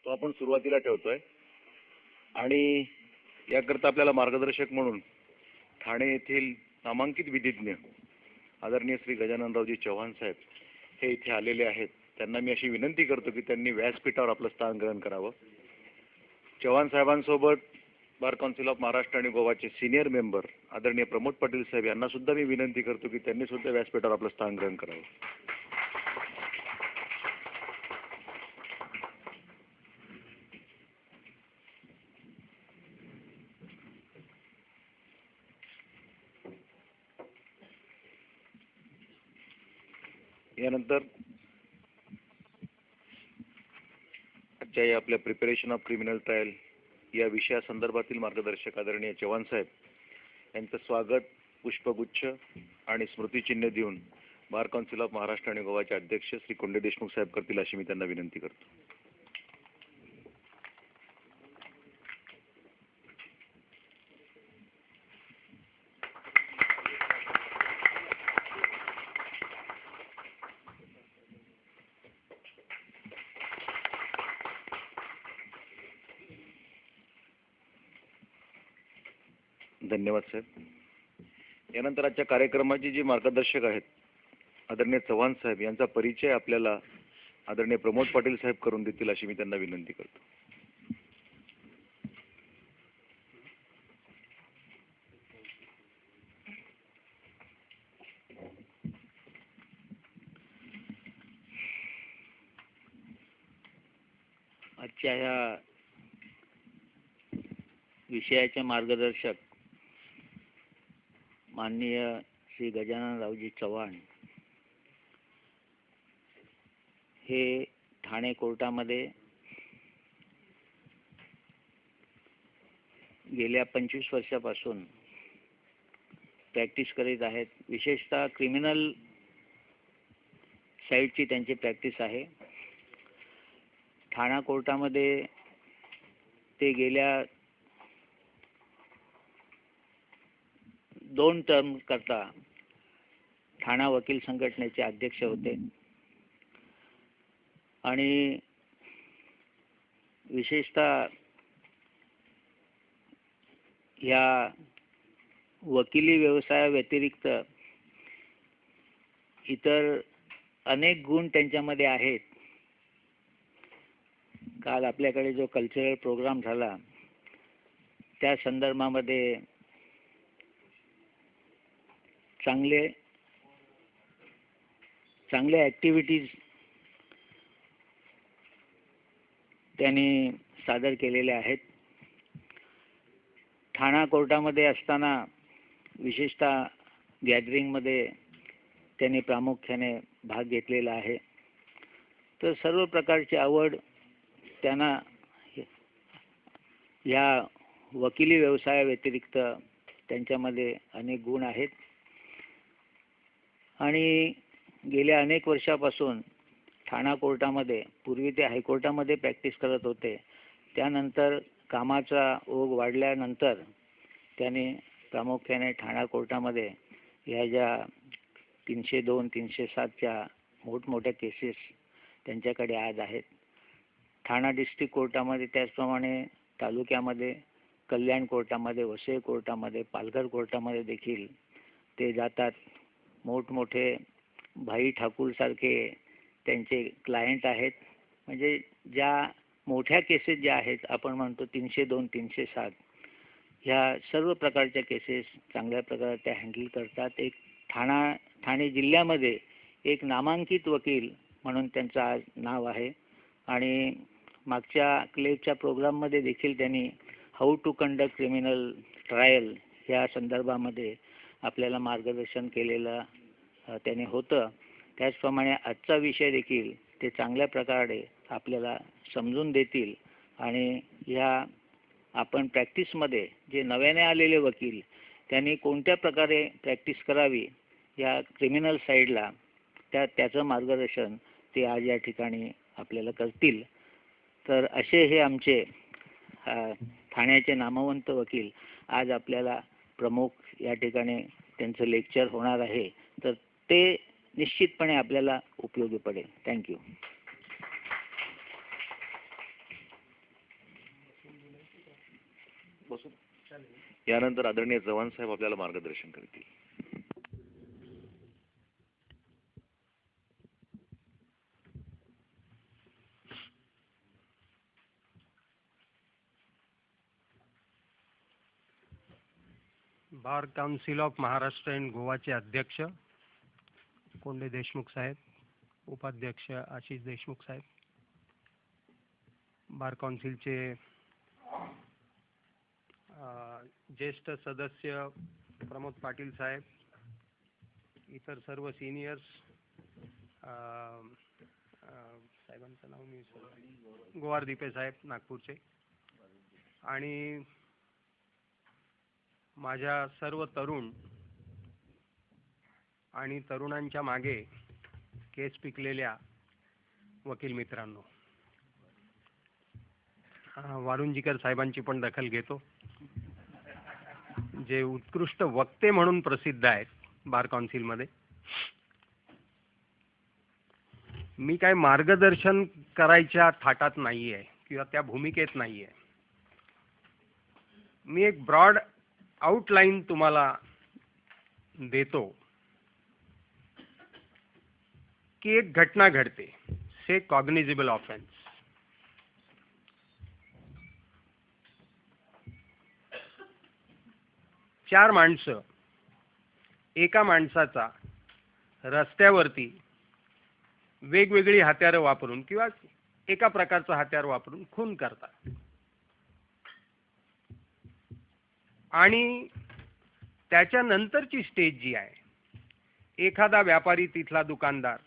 तो आपण सुरुवातीला ठेवतोय आणि याकरता आपल्याला मार्गदर्शक म्हणून ठाणे येथील नामांकित विधिज्ञ आदरणीय श्री गजाननरावजी चव्हाण साहेब हे इथे आलेले आहेत. त्यांना मी अशी विनंती करतो की त्यांनी व्यासपीठावर आपलं स्थान ग्रहण करावं. चव्हाण साहेबांसोबत बार काउन्सिल ऑफ महाराष्ट्र आणि गोवाचे सिनियर मेंबर आदरणीय प्रमोद पाटील साहेब यांना सुद्धा मी विनंती करतो की त्यांनी सुद्धा व्यासपीठावर आपलं स्थान ग्रहण करावं. यानंतर आजच्या या आपल्या प्रिपरेशन ऑफ क्रिमिनल ट्रायल या विषयासंदर्भातील मार्गदर्शक आदरणीय चव्हाण साहेब यांचं स्वागत पुष्पगुच्छ आणि स्मृतिचिन्ह देऊन बार काउन्सिल ऑफ महाराष्ट्र आणि गोवाचे अध्यक्ष श्री कोंडे देशमुख साहेब करतील अशी मी त्यांना विनंती करतो. धन्यवाद साहेब. यानंतर आजच्या कार्यक्रमाचे जे मार्गदर्शक आहेत आदरणीय चव्हाण साहेब यांचा परिचय आपल्याला आदरणीय प्रमोद पाटील साहेब करून देतील अशी मी त्यांना विनंती करतो. आजच्या ह्या विषयाचे मार्गदर्शक माननीय श्री गजाननरावजी चव्हाण हे ठाणे कोर्टामध्ये गेल्या 25 वर्षापासून प्रॅक्टिस करीत आहेत. विशेषतः क्रिमिनल साईडची त्यांची प्रॅक्टिस आहे. ठाणा कोर्टामध्ये ते गेल्या 2 टर्म करता ठाणा वकील संघटनेचे अध्यक्ष होते आणि विशेषतः या वकिली व्यवसायाव्यतिरिक्त इतर अनेक गुण त्यांच्यामध्ये आहेत. काल आपल्याकडे जो कल्चरल प्रोग्राम झाला त्या संदर्भामध्ये चांगले ॲक्टिव्हिटीज त्यांनी सादर केलेल्या आहेत. ठाणा कोर्टामध्ये असताना विशेषतः गॅदरिंगमध्ये त्यांनी प्रामुख्याने भाग घेतलेला आहे. तर सर्व प्रकारची आवड त्यांना या वकिली व्यवसायाव्यतिरिक्त त्यांच्यामध्ये अनेक गुण आहेत आणि गेल्या अनेक वर्षापासून ठाणा कोर्टामध्ये, पूर्वी ते हायकोर्टामध्ये प्रॅक्टिस करत होते, त्यानंतर कामाचा ओघ वाढल्यानंतर त्यांनी प्रामुख्याने ठाणा कोर्टामध्ये ह्या ज्या 302, 307च्या मोठमोठ्या केसेस त्यांच्याकडे आज आहेत. ठाणा डिस्ट्रिक्ट कोर्टामध्ये, त्याचप्रमाणे तालुक्यामध्ये, कल्याण कोर्टामध्ये, वसई कोर्टामध्ये, पालघर कोर्टामध्ये देखील ते जातात. मोठमोठे भाई ठाकूरसारखे त्यांचे क्लायंट आहेत. म्हणजे ज्या मोठ्या केसेस ज्या आहेत, आपण म्हणतो 302, 307, ह्या सर्व प्रकारच्या केसेस चांगल्या प्रकारे त्या हँडल करतात. एक ठाणे जिल्ह्यामध्ये एक नामांकित वकील म्हणून त्यांचं आज नाव आहे. आणि मागच्या क्लेबच्या प्रोग्राममध्ये देखील त्यांनी how to conduct criminal trial ह्या संदर्भामध्ये आपल्याला मार्गदर्शन केलेलं त्याने होतं. त्याचप्रमाणे आजचा विषय देखील ते चांगल्या प्रकारे आपल्याला समजून देतील आणि ह्या आपण प्रॅक्टिसमध्ये जे नव्याने आलेले वकील त्यांनी कोणत्या प्रकारे प्रॅक्टिस करावी या क्रिमिनल साईडला त्याचं मार्गदर्शन ते आज या ठिकाणी आपल्याला करतील. तर असे हे आमचे ठाण्याचे नामवंत वकील आज आपल्याला प्रमुख या ठिकाणी त्यांचं लेक्चर होणार आहे. तर ते निश्चितपणे आपल्याला उपयोगी पडेल. थँक्यू. यानंतर आदरणीय चव्हाण साहेब आपल्याला मार्गदर्शन करतील. Bar council of Maharashtra and गोवाचे अध्यक्ष कोंडे देशमुख साहेब, उपाध्यक्ष आशिष देशमुख साहेब, बार काउन्सिलचे ज्येष्ठ सदस्य प्रमोद पाटील साहेब, इतर सर्व सिनियर्स, साहेबांचं नाव मी विसरलो, गोवार दिपे साहेब नागपूरचे, आणि माझ्या सर्व तरुण आणि तरुणांच्या मागे केस पिकलेल्या वकील मित्रांनो, वारुंजीकर साहेबांची पण दखल घेतो, जे उत्कृष्ट वक्ते म्हणून प्रसिद्ध आहेत बार काउन्सिलमध्ये. मी काय मार्गदर्शन करायच्या थाटात नाही आहे किंवा त्या भूमिकेत नाही आहे. मी एक ब्रॉड आउटलाईन तुम्हाला देतो की एक घटना घडते, से कॉग्निझेबल ऑफेन्स. चार माणसं एका माणसाचा रस्त्यावरती वेगवेगळी हत्यारं वापरून किंवा एका प्रकारचं हत्यार वापरून खून करतात. आणि त्याच्यानंतरची स्टेज जी आहे, एखादा व्यापारी, तिथला दुकानदार,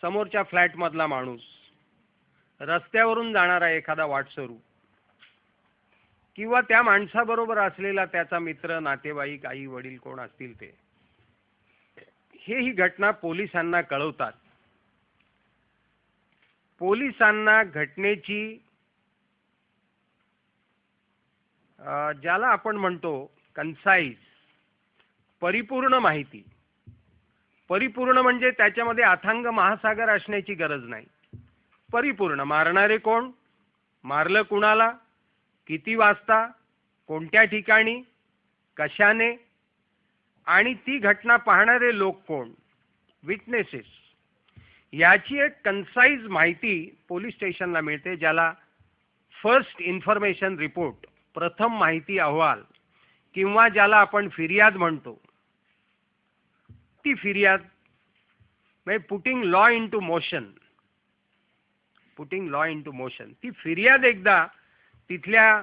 समोरच्या फ्लॅटमधला माणूस, रस्त्यावरून जाणारा एखादा वाटसरू किंवा त्या माणसाबरोबर असलेला त्याचा मित्र, नातेवाईक, आई वडील कोण असतील ते, हे ही घटना पोलिसांना कळवतात. पोलिसांना घटनेची ज्याला आपण म्हणतो कन्साइज, परिपूर्ण माहिती, परिपूर्ण म्हणजे त्याच्यामध्ये अथांग महासागर असण्याची गरज नाही, परिपूर्ण, मारणारे कोण, मारलं कुणाला, किती वाजता, कोणत्या ठिकाणी, कशाने, आणि ती घटना पाहणारे लोक कोण, विटनेसेस, याची एक कन्साइज माहिती पोलीस स्टेशनला मिळते, ज्याला फर्स्ट इन्फॉर्मेशन रिपोर्ट, प्रथम माहिती अहवाल, किंवा ज्याला आपण फिर्याद म्हणतो. ती फिर्याद म्हणजे putting law into motion, putting law into motion, ती फिर्याद एकदा तिथल्या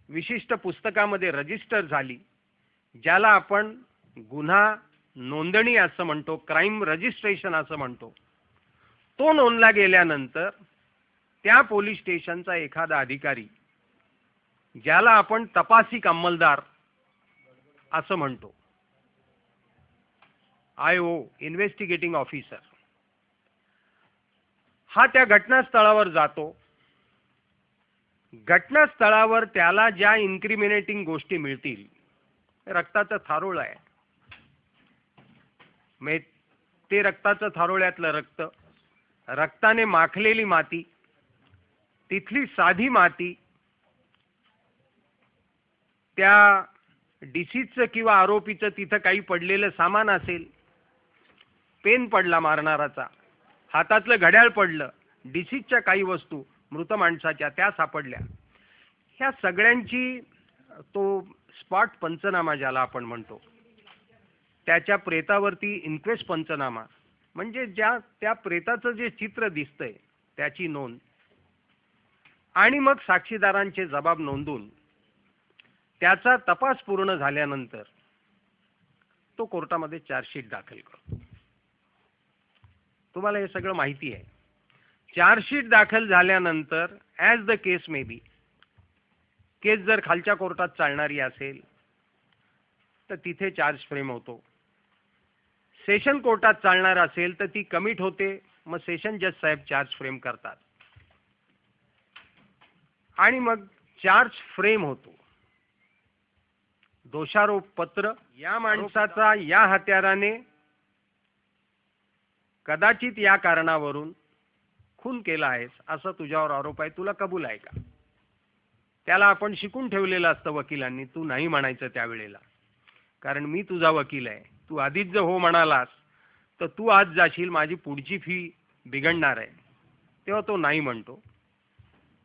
विशिष्ट पुस्तकामध्ये रजिस्टर झाली, ज्याला आपण गुन्हा नोंदणी असं म्हणतो, क्राईम रजिस्ट्रेशन असं म्हणतो. तो नोंदला गेल्यानंतर त्या पोलीस स्टेशनचा एखादा अधिकारी, ज्याला आपण तपासिक अंमलदार असं म्हणतो, IO, इन्व्हेस्टिगेटिंग ऑफिसर, हा त्या घटनास्थळावर जातो. घटनास्थळावर त्याला ज्या इन्क्रिमिनेटिंग गोष्टी मिळतील, रक्ताचं थारोळ आहे, म्हणजे ते रक्ताचं थारोळ्यातलं रक्त, रक्ताने माखलेली माती, तिथली साधी माती, त्या डिसीजचं किंवा आरोपीचं तिथं काही पडलेलं सामान असेल, पेन पडला मारणाराचा, हातातलं घड्याळ पडलं, डिसीजच्या काही वस्तू मृत माणसाच्या त्या सापडल्या, ह्या सगळ्यांची तो स्पॉट पंचनामा ज्याला आपण म्हणतो, त्याच्या प्रेतावरती इन्क्वेस्ट पंचनामा, म्हणजे ज्या त्या प्रेताचं जे चित्र दिसतंय त्याची नोंद, आणि मग साक्षीदारांचे जबाब नोंदून त्याचा तपास पूर्ण झाल्यानंतर तो कोर्टामध्ये चार्जशीट दाखल करतो. तुम्हाला हे सगळं माहिती आहे. चार्जशीट दाखल झाल्यानंतर as the case may be, केस जर खालच्या कोर्टात चालणारी असेल तर तिथे चार्ज फ्रेम होतो. सेशन कोर्टात चालणार असेल तर ती कमिट होते, मग सेशन जज साहेब चार्ज फ्रेम करतात आणि मग चार्ज फ्रेम होतो. दोषारोप पत्र, या माणसाचा या हत्याराने कदाचित या कारणावरून खून केला आहेस असा तुझ्यावर आरोप आहे, तुला कबूल आहे का? त्याला आपण शिकून ठेवलेलं असतं वकिलांनी, तू नाही म्हणायचं त्यावेळेला, कारण मी तुझा वकील आहे. तू आधीच जर हो म्हणालास तर तू आज जाशील, माझी पुढची फी बिघडणार आहे. तेव्हा तो नाही म्हणतो.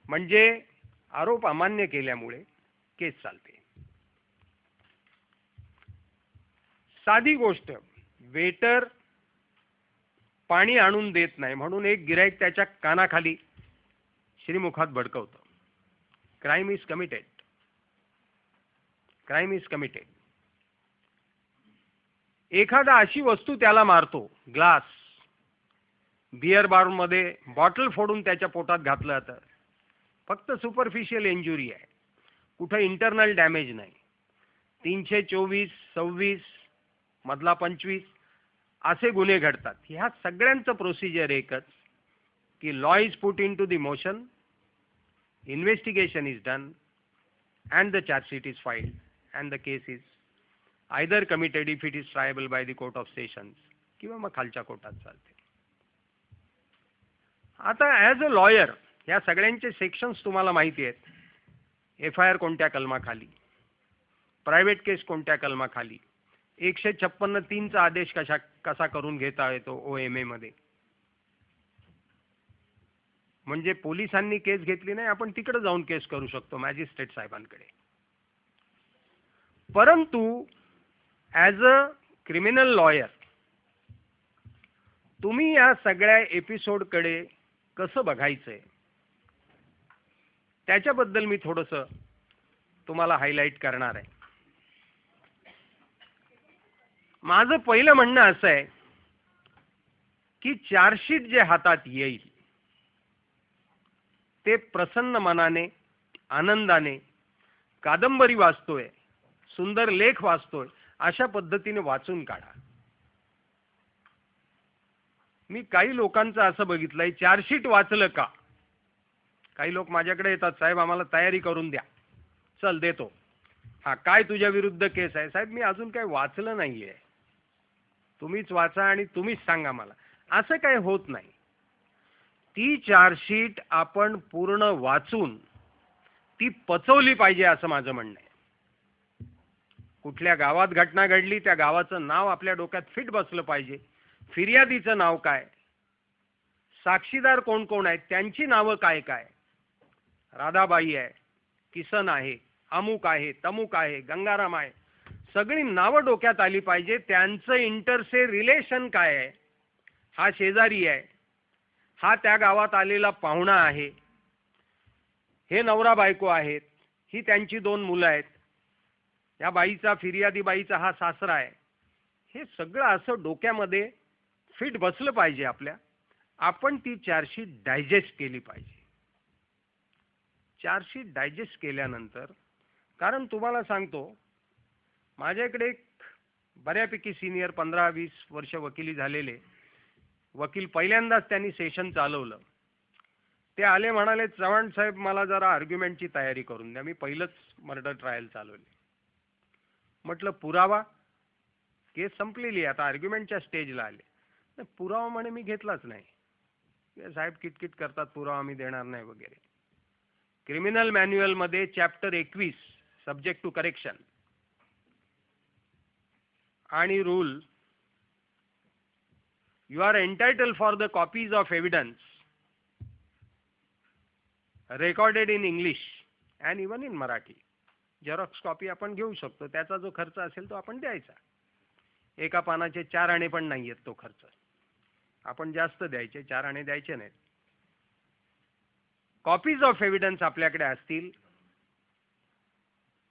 म्हणजे आरोप अमान्य केल्यामुळे केस चालते. साधी गोष्ट, वेटर पाणी आणून देत नाही म्हणून एक गिराईक त्याच्या कानाखाली श्रीमुखात भडकवतो. Crime is committed. Crime is committed. एखादा अशी वस्तू त्याला मारतो, ग्लास, बियर बारमध्ये बॉटल फोडून त्याच्या पोटात घातलं जातं, फक्त सुपरफिशियल इंजुरी आहे, कुठं इंटरनल डॅमेज नाही. 324, 26 मधला 25 असे गुन्हे घडतात. ह्या सगळ्यांचं प्रोसिजर एकच, की law is put into the motion, investigation is done and the charge sheet is filed and the case is either committed if it is triable by the court of sessions किंवा मग खालच्या कोर्टात चालते. आता as a lawyer या सगळ्यांचे sections तुम्हाला माहिती आहेत. FIR कोणत्या कलमाखाली, प्रायव्हेट केस कोणत्या कलमाखाली, 156(3) चा आदेश कसा करून घेता येतो OMA मध्ये. म्हणजे पोलिसांनी केस घेतली नाही, आपण तिकडे जाऊन केस करू शकतो मॅजिस्ट्रेट साहेबांकडे. परंतु ॲज अ क्रिमिनल लॉयर तुम्ही या सगळ्या एपिसोडकडे कसं बघायचंय त्याच्याबद्दल मी थोडंसं तुम्हाला हायलाईट करणार आहे. माझं पहिलं म्हणणं असं आहे की चार्जशीट जे हातात येईल ते प्रसन्न मनाने, आनंदाने, कादंबरी वाचतोय, सुंदर लेख वाचतोय अशा पद्धतीने वाचून काढा. मी काही लोकांचं असं बघितलंय, चार्जशीट वाचलं का, काही लोक माझ्याकडे येतात, साहेब आम्हाला तयारी करून द्या, चल देतो. हा, काय तुझ्या विरुद्ध केस आहे? साहेब मी अजून काही वाचलं नाहीये, तुम्हीच वाचा आणि तुम्हीच सांगा मला. असं काही होत नाही. ती चार्जशीट आपण पूर्ण वाचून ती पचवली पाहिजे असं माझं म्हणणं आहे. कुठल्या गावात घटना घडली त्या गावाचं नाव आपल्या डोक्यात फिट बसलं पाहिजे. फिर्यादीचं नाव काय, साक्षीदार कोण कोण आहेत, त्यांची नावं काय काय, राधाबाई आहे, किसन आहे, अमुक आहे, तमुक आहे, गंगाराम आहे, सगळी नावं डोक्यात आली पाहिजे. त्यांचं इंटरसे रिलेशन काय आहे, हा शेजारी आहे, हा त्या गावात आलेला पाहुणा आहे, हे नवरा बायको आहेत, ही त्यांची 2 मुलं आहेत, या बाईचा, फिर्यादी बाईचा हा सासरा आहे. हे सगळं असं डोक्यामध्ये फिट बसलं पाहिजे आपल्या. आपण ती चार्जशीट डायजेस्ट केली पाहिजे. चार्जशीट डायजेस्ट केल्यानंतर, कारण तुम्हाला सांगतो, माझ्याकडे एक बऱ्यापैकी सिनियर 15-20 वर्ष वकिली झालेले वकील, पहिल्यांदाच त्यांनी सेशन चालवलं. ते आले, म्हणाले चव्हाण साहेब मला जरा आर्ग्युमेंटची तयारी करून द्या. मी पहिलंच मर्डर ट्रायल चालवले. म्हटलं पुरावा, केस संपलेली आहे, आता आर्ग्युमेंटच्या स्टेजला आले. पुरावा म्हणे मी घेतलाच नाही. साहेब किटकिट करतात, पुरावा मी देणार नाही वगैरे. क्रिमिनल मॅन्युअल मध्ये चॅप्टर 21 सब्जेक्ट टू करेक्शन आणि rule, you are entitled for the copies of evidence recorded in English and even in Marathi. Xerox copy आपण घेऊ शकतो, त्याचा जो खर्च असेल तो आपण द्यायचा. एका पानाचे 4 आणे पण नाही आहेत तो खर्च, आपण जास्त द्यायचे, 4 आणे द्यायचे नाहीत. कॉपीज ऑफ एव्हिडन्स आपल्याकडे असतील,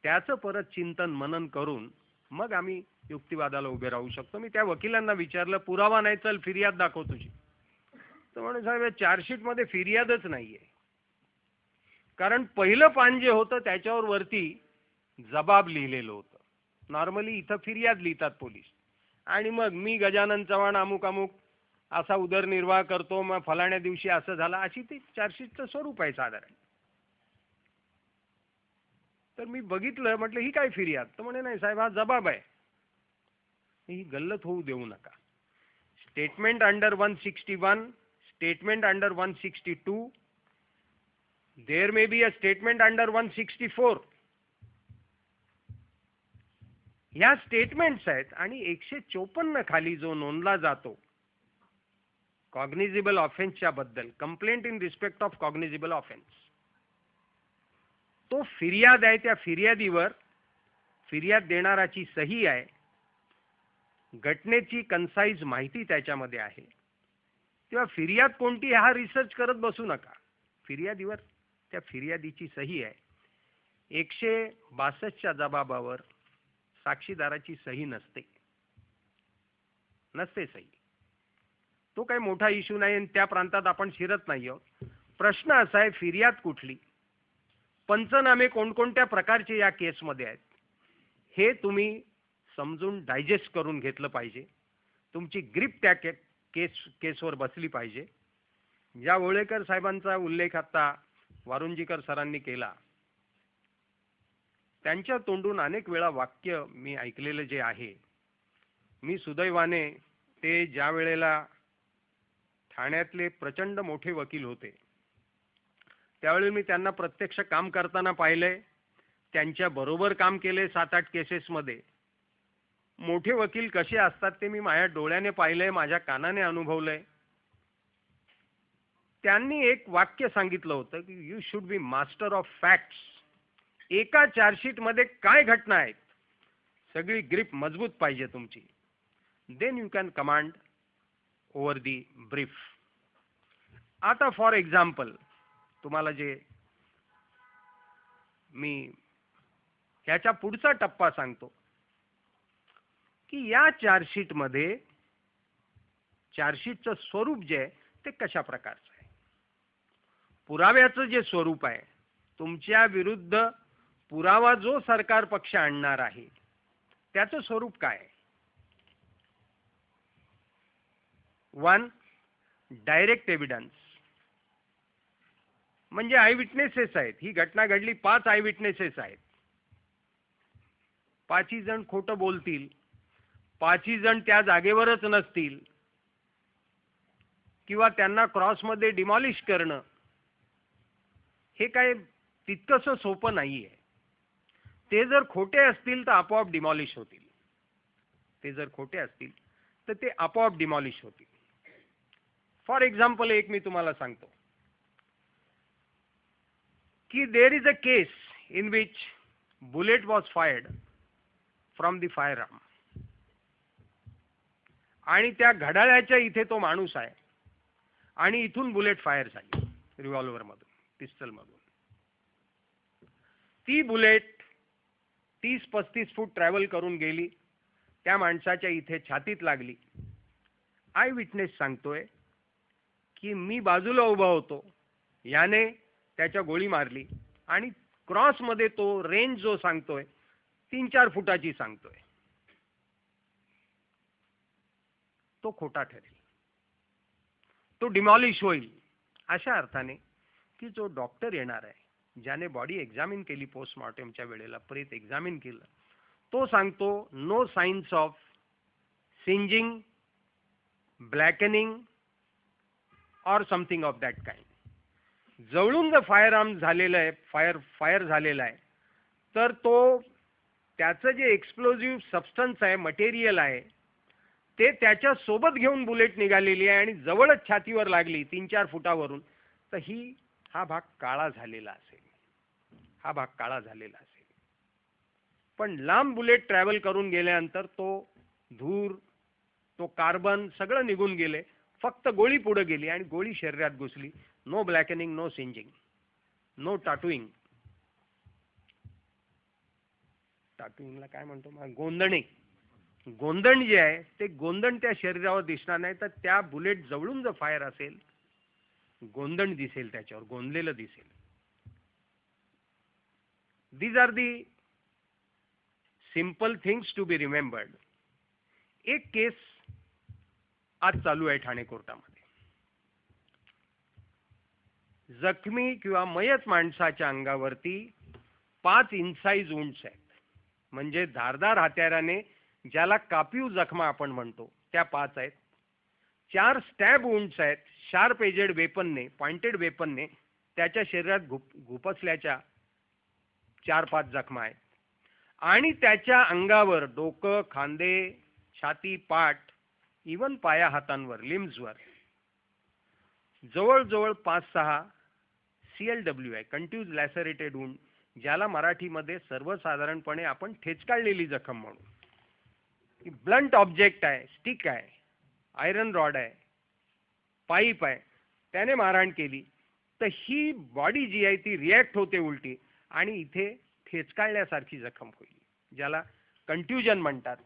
त्याचं परत चिंतन मनन करून मग आम्ही युक्तिवादाला उभे राहू शकतो. मी त्या वकिलांना विचारलं, पुरावा नाही, चल फिर्याद दाखव तुझी. तर म्हणे साहेब चार्जशीट मध्ये फिर्यादच नाहीये, कारण पहिलं पान जे होतं त्याच्यावर वरती जबाब लिहिलेलं होतं. नॉर्मली इथं फिर्याद लिहितात पोलीस, आणि मग मी गजानन चव्हाण अमुक अमुक असा उदरनिर्वाह करतो, मग फलाण्या दिवशी असं झालं, अशी ती चार्जशीटचं स्वरूप आहे साधारण. तर मी बघितलं, म्हटलं ही काय फिर्याद? तर म्हणे नाही साहेब हा जबाब आहे. ही गल्लत होऊ देऊ नका. Statement under 161, statement under 162 there may be a statement under 164. ह्या स्टेटमेंट्स आहेत आणि 154 खाली जो नोंदला जातो कॉग्निझिबल ऑफेन्सच्या बद्दल, complaint in respect of cognizable offence, तो फिर्याद आहे. त्या फिर्यादीवर फिर्याद देणाराची सही आहे, घटनेची कन्साइज माहिती त्याच्यामध्ये आहे. तेव्हा फिर्याद कोणती हा रिसर्च करत बसू नका. फिर्यादीवर त्या फिर्यादीची सही आहे. 162च्या जबाबावर साक्षीदाराची सही नसते सही. तो काही मोठा इश्यू नाही आणि त्या प्रांतात आपण शिरत नाही आहोत. प्रश्न असा आहे, फिर्याद कुठली, पंचनामे कोणकोणत्या प्रकारचे या केसमध्ये आहेत, हे तुम्ही समजून डायजेस्ट करून घेतलं पाहिजे. तुमची ग्रीप त्या केसवर बसली पाहिजे. ज्या वोळेकर साहेबांचा उल्लेख आता वारुंजीकर सरांनी केला, त्यांच्या तोंडून अनेक वेळा वाक्य मी ऐकलेलं जे आहे, मी सुदैवाने ते ज्या वेळेला ठाण्यातले प्रचंड मोठे वकील होते त्यावेळी मी त्यांना प्रत्यक्ष काम करताना पाहिलंय, त्यांच्या बरोबर काम केले 7-8 केसेसमध्ये. मोठे वकील कसे असतात ते मी माझ्या डोळ्याने पाहिलंय, माझ्या कानाने अनुभवलंय. त्यांनी एक वाक्य सांगितलं होतं की you should be master of facts. एका चार्जशीट मध्ये काय घटना आहेत सगळी ग्रीप मजबूत पाहिजे तुमची. Then you can command over the brief. आता फॉर एक्झाम्पल तुम्हाला जे मी ह्याच्या पुढचा टप्पा सांगतो की या चार्जशीटमध्ये चार्जशीटचं स्वरूप जे आहे ते कशा प्रकारचं आहे. पुराव्याचं जे स्वरूप आहे, तुमच्या विरुद्ध पुरावा जो सरकार पक्ष आणणार आहे त्याचं स्वरूप काय आहे. 1. डायरेक्ट एव्हिडन्स, म्हणजे आय विटनेसेस आहेत. ही घटना घडली, 5 आय विटनेसेस आहेत. 5ही जण खोटं बोलतील, 5ही जण त्या जागेवरच नसतील, किंवा त्यांना क्रॉसमध्ये डिमॉलिश करणं हे काय तितकंसं सोपं नाहीये. ते जर खोटे असतील तर आपोआप डिमॉलिश होतील. ते जर खोटे असतील तर ते आपोआप डिमॉलिश होतील. फॉर एक्झाम्पल एक मी तुम्हाला सांगतो की there is a case in which bullet was fired from the fire arm, आणि त्या घड्याळाच्या इथे तो माणूस आहे आणि इथून बुलेट फायर झाली रिव्हॉल्वर मधून, पिस्टल मधून. ती बुलेट 30-35 फूट ट्रॅव्हल करून गेली, त्या माणसाच्या इथे छातीत लागली. आय विटनेस सांगतोय की मी बाजूला उभा होतो, याने त्याच्या गोळी मारली आणि क्रॉस मध्ये तो रेंज जो सांगतोय 3-4 फुटाची सांगतोय, तो खोटा ठरेल, तो डिमॉलिश होईल. अशा अर्थाने की जो डॉक्टर येणार आहे, ज्याने बॉडी एक्झामिन केली, पोस्टमॉर्टमच्या वेळेला प्रेत एक्झामिन केलं, तो सांगतो नो साइन्स ऑफ सिंजिंग, ब्लॅकनिंग और समथिंग ऑफ दॅट काइंड. जवळून जर फायर आर्म झालेलं आहे, फायर झालेला आहे, तर तो त्याचं जे एक्सप्लोजिव्ह सबस्टन्स आहे, मटेरियल आहे, ते त्याच्या सोबत घेऊन बुलेट निघालेली आहे आणि जवळच छातीवर लागली 3-4 फुटावरून, तर हा भाग काळा झालेला असेल, हा भाग काळा झालेला असेल. पण लांब बुलेट ट्रॅव्हल करून गेल्यानंतर तो धूर, तो कार्बन सगळं निघून गेले, फक्त गोळी पुढे गेली आणि गोळी शरीरात घुसली. No blackening, no singeing, no tattooing. टाटूइंगला काय म्हणतो मग, गोंदणे. गोंदण जे आहे ते गोंदण त्या शरीरावर दिसणार नाही, तर त्या बुलेट जवळून जर फायर असेल, गोंदण दिसेल, त्याच्यावर गोंदलेलं दिसेल. These are the simple things to be remembered. एक केस आज चालू आहे ठाणे कोर्टामध्ये. जखमी किंवा मयत माणसाच्या अंगावरती 5 इन्साइज वुंड्स आहेत, म्हणजे धारदार हत्याराने ज्याला कापीव जखमा आपण म्हणतो त्या 5 आहेत. 4 स्टॅब वुंड्स आहेत, शार्प एजेड वेपनने, पॉइंटेड वेपनने त्याच्या शरीरात घुपसल्याच्या 4-5 जखमा आहेत आणि त्याच्या अंगावर डोकं, खांदे, छाती, पाठ, इवन पाया हातांवर, लिम्सवर जवळजवळ 5-6 CLW आहे, कंट्यूज लॅसरेटेड वुंड, ज्याला मराठीमध्ये सर्वसाधारणपणे आपण ठेचकाळलेली जखम म्हणू. ब्लंट ऑब्जेक्ट आहे, स्टिक आहे, आयरन रॉड आहे, पाईप आहे, त्याने मारहाण केली तर ही बॉडी जी आहे ती रिॲक्ट होते उलटी आणि इथे ठेचकाळल्यासारखी जखम होईल, ज्याला कंट्युजन म्हणतात,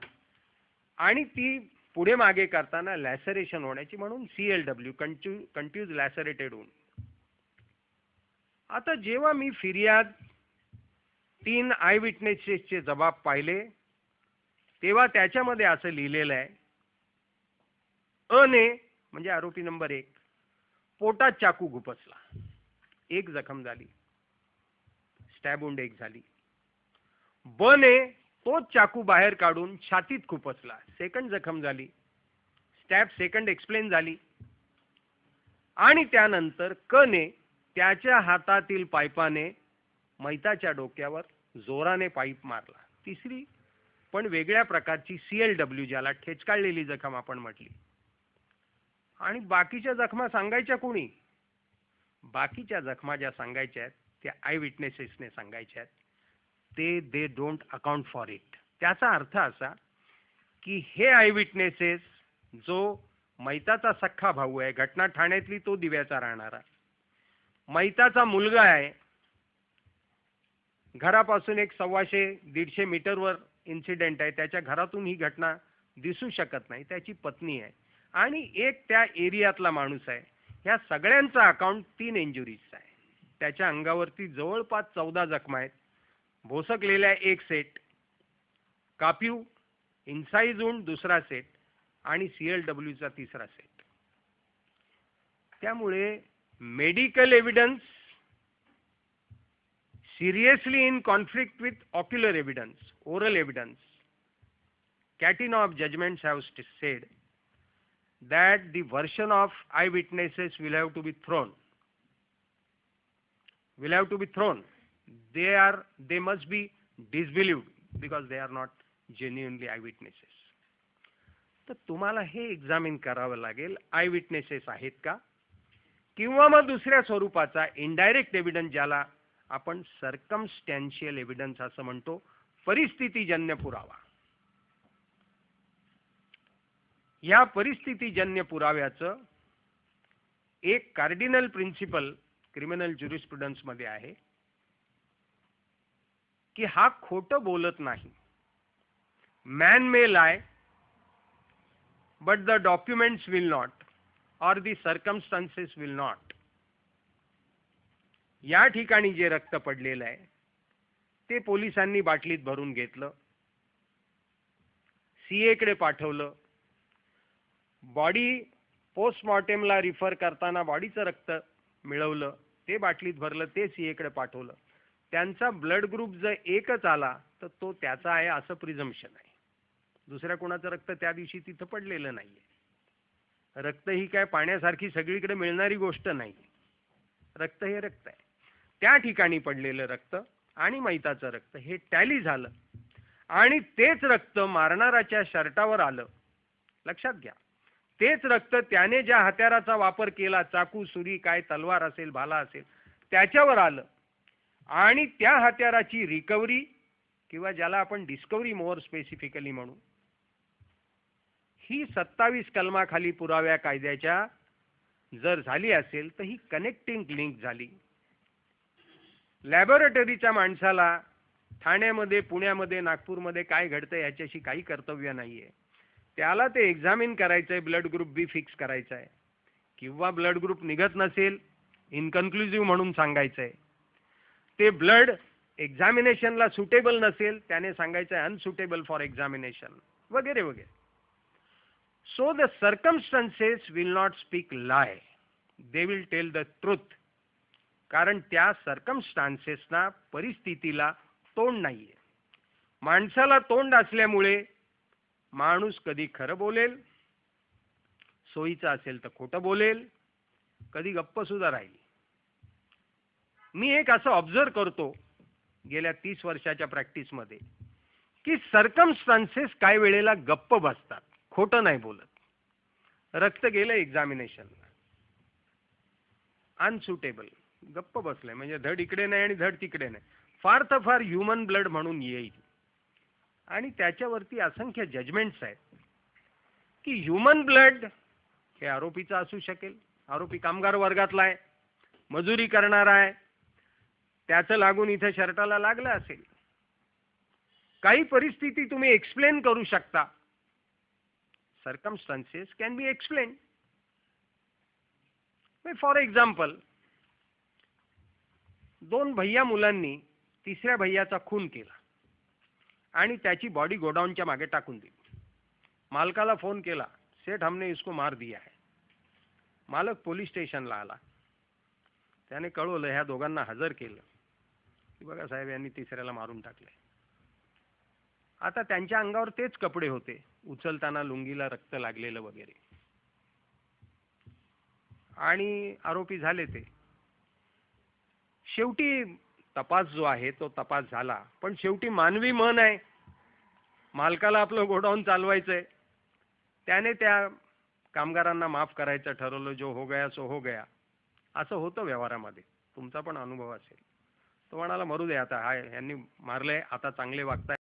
आणि ती पुढे मागे करताना लॅसरेशन होण्याची, म्हणून CLW, कंट्यूज लॅसरेटेड वुंड. आता जेव्हा मी फिर्याद 3 आय विटनेसेसचे जबाब पाहिले तेव्हा त्याच्यामध्ये असं लिहिलेलं आहे, ने म्हणजे आरोपी नंबर 1 पोटात चाकू घुपसला, 1 जखम झाली, स्टॅब वुंड 1 झाली. ने तोच चाकू बाहेर काढून छातीत खुपसला, 2nd जखम झाली, स्टॅब 2nd एक्सप्लेन झाली. आणि त्यानंतर ने त्याच्या हातातील पाईपाने मैताच्या डोक्यावर जोराने पाईप मारला, 3री पण वेगळ्या प्रकारची CLW, ज्याला ठेचकाळलेली जखम आपण म्हटली. आणि बाकीच्या जखमा सांगायच्या कोणी? बाकीच्या जखमा ज्या सांगायच्या आहेत त्या आय विटनेसेसने सांगायच्या आहेत, they don't account for it. त्याचा अर्थ असा की हे आय विटनेसेस, जो मैताचा सख्खा भाऊ आहे, घटना ठाण्यातली तो दिव्याचा राहणारा, मैताचा मुलगा आहे, घरापासून एक 150-150 मीटरवर इन्सिडेंट आहे, त्याच्या घरातून ही घटना दिसू शकत नाही, त्याची पत्नी आहे, आणि एक त्या एरियातला माणूस आहे. ह्या सगळ्यांचा अकाउंट 3 इंजुरीज आहे. त्याच्या अंगावरती जवळपास 14 जखमा आहेत, भोसकलेल्या 1 सेट, काप्यू, इन्साइज वुंड 2रा सेट आणि CLWचा 3रा सेट. त्यामुळे medical evidence seriously in conflict with ocular evidence, oral evidence. Catinov judgments have said that the version of eyewitnesses will have to be thrown. They must be disbelieved because they are not genuinely eyewitnesses. तर तुम्हाला हे examine करावं लागेल, I witnesses आहेत का, किंवा मग दुसऱ्या स्वरूपाचा इनडायरेक्ट एव्हिडन्स, ज्याला आपण सर्कमस्टॅन्शियल एव्हिडन्स असं म्हणतो, परिस्थितीजन्य पुरावा. या परिस्थितीजन्य पुराव्याचं एक कार्डिनल प्रिन्सिपल क्रिमिनल ज्युरिस्प्रुडन्स मध्ये आहे की हा खोटं बोलत नाही. Man may lie but the documents will not, or the circumstances will not. या ठिकाणी जे रक्त पडलेलं आहे ते पोलिसांनी बाटलीत भरून घेतलं, CA कडे पाठवलं, बॉडी पोस्टमॉर्टेमला रिफर करताना बॉडीचं रक्त मिळवलं, ते बाटलीत भरलं, ते CA कडे पाठवलं. त्यांचा ब्लड ग्रुप जर एकच आला तर तो त्याचा आहे असं प्रिझम्पशन आहे. दुसऱ्या कोणाचं रक्त त्या दिवशी तिथं पडलेलं नाहीये. रक्त ही काय पाण्यासारखी सगळीकडे मिळणारी गोष्ट नाही. रक्त हे रक्त आहे. त्या ठिकाणी पडलेलं रक्त आणि मैताचं रक्त हे टॅली झालं आणि तेच रक्त मारणाराच्या शर्टावर आलं. लक्षात घ्या, तेच रक्त त्याने ज्या हत्याराचा वापर केला, चाकू, सुरी, काय तलवार असेल, भाला असेल, त्याच्यावर आलं. आणि त्या हत्याराची रिकव्हरी किंवा ज्याला आपण डिस्कव्हरी मोर स्पेसिफिकली म्हणू, ही 27 कलमाखाली पुराव्या कायद्याच्या जर झाली असेल तर ही कनेक्टिंग लिंक झाली. लॅबोरेटरीच्या माणसाला ठाण्यामध्ये, पुण्यामध्ये, नागपूरमध्ये काय घडतं याच्याशी काही कर्तव्य नाहीये. त्याला ते एक्झामिन करायचंय, ब्लड ग्रुप बी फिक्स करायचा आहे, किंवा ब्लड ग्रुप निघत नसेल इनकन्क्लुसिव्ह म्हणून सांगायचंय. ते ब्लड एक्झामिनेशनला सुटेबल नसेल त्याने सांगायचं आहे अनसुटेबल फॉर एक्झामिनेशन, वगैरे वगैरे. So the circumstances will not speak lie, they will tell the truth. कारण त्या सर्कमस्टान्सेसना, परिस्थितीला तोंड नाहीये. माणसाला तोंड असल्यामुळे माणूस कधी खरं बोलेल, सोयीचं असेल तर खोटं बोलेल, कधी गप्प सुद्धा राहील. मी एक असं ऑब्झर्व करतो गेल्या 30 वर्षाच्या प्रॅक्टिसमध्ये की सर्कमस्टान्सेस काही वेळेला गप्प बसतात, खोटं नाही बोलत. रक्त गेलं एक्झामिनेशनला, अनसुटेबल, गप्प बसलंय, म्हणजे धड इकडे नाही आणि धड तिकडे नाही, फार तर फार ह्युमन ब्लड म्हणून येईल. आणि त्याच्यावरती असंख्य जजमेंट्स आहेत की ह्युमन ब्लड हे आरोपीचं असू शकेल, आरोपी कामगार वर्गातला आहे, मजुरी करणारा आहे, त्याचं लागून इथे शर्टाला लागलं असेल. काही परिस्थिती तुम्ही एक्सप्लेन करू शकता. Circumstances can be explain. For example, 2 भैया मुलांनी तिसऱ्या भैयाचा खून केला आणि त्याची बॉडी गोडाऊनच्या मागे टाकून दिली. मालकाला फोन केला, सेठ हमने इसको मार दिया है. मालक पोलीस स्टेशनला आला, त्याने कळवलं, ह्या दोघांना हजर केलं की बघा साहेब, यांनी तिसऱ्याला मारून टाकले. आता त्यांच्या अंगावर तेच कपडे होते, उचलताना लुंगीला रक्त लागलेलं वगैरे, आणि आरोपी झाले ते. शेवटी तपास जो आहे तो तपास झाला, पण शेवटी मानवी मन आहे, मालकाला आपलं गोडाऊन चालवायचंय, त्याने त्या कामगारांना माफ करायचं ठरवलं. जो हो गया सो हो गया. असं होतं व्यवहारामध्ये, तुमचा पण अनुभव असेल. तो म्हणाला, मरू दे आता, यांनी मारलंय, आता चांगले वागताय.